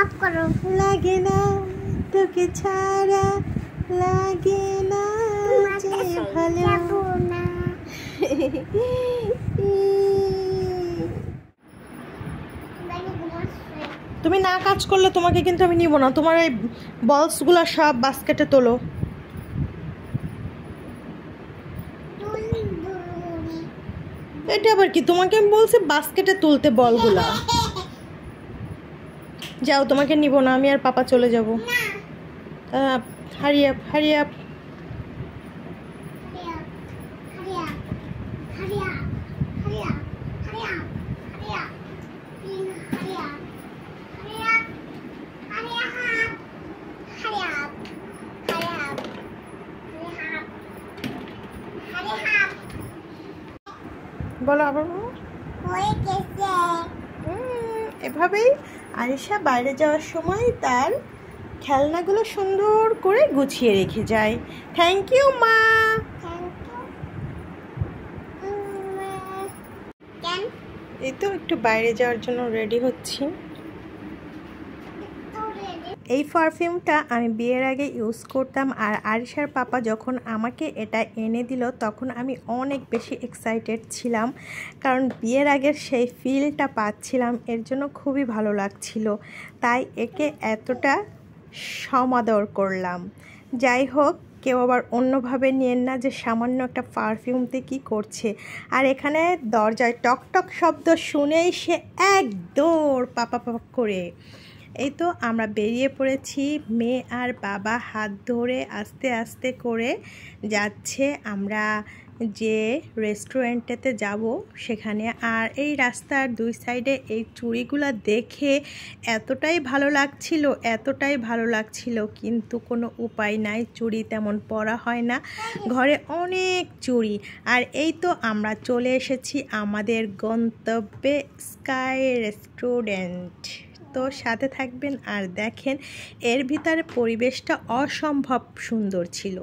Of করো। লাগে না তোকে ছাড়া, লাগে না যে ভালো না। তুমি না কাজ করলে তোমাকে কিন্তু আমি নিব না। তোমার এই বলসগুলো সব বাস্কেটে তোলো। এটা আবার কি? তোমাকে আমি বলছি বাস্কেটে তুলতে বলগুলা। যাও, তোমাকে নিব না আমি, আর পাপা চলে যাব। Hurry up, hurry up. বলো আবার। এভাবেই আরিশা বাইরে যাওয়ার সময় তার খেলনাগুলো সুন্দর করে গুছিয়ে রেখে যায়। থ্যাংক ইউ মা। এই তো একটু বাইরে যাওয়ার জন্য রেডি হচ্ছি। এই পারফিউমটা আমি বিয়ের আগে ইউজ করতাম, আর আরিশার পাপা যখন আমাকে এটা এনে দিল তখন আমি অনেক বেশি এক্সাইটেড ছিলাম, কারণ বিয়ের আগের সেই ফিলটা পাচ্ছিলাম, এর জন্য খুবই ভালো লাগছিল। তাই একে এতটা সমাদর করলাম। যাই হোক, কেউ আবার অন্যভাবে নিয়েন না যে সামান্য একটা পারফিউমতে কি করছে। আর এখানে দরজায় টকটক শব্দ শুনেই সে এক দৌড় পাপা পাপা করে। এই তো আমরা বেরিয়ে পড়েছি, মেয়ে আর বাবা হাত ধরে আস্তে আস্তে করে যাচ্ছে আমরা যে রেস্টুরেন্টেতে যাব সেখানে। আর এই রাস্তার দুই সাইডে এই চুড়িগুলো দেখে এতটাই ভালো লাগছিল, এতটাই ভালো লাগছিল, কিন্তু কোনো উপায় নাই, চুড়ি তেমন পরা হয় না, ঘরে অনেক চুড়ি। আর এই তো আমরা চলে এসেছি আমাদের গন্তব্যে, স্কাই রেস্টুরেন্ট। তো সাথে থাকবেন আর দেখেন এর ভিতরে পরিবেশটা অসম্ভব সুন্দর ছিল।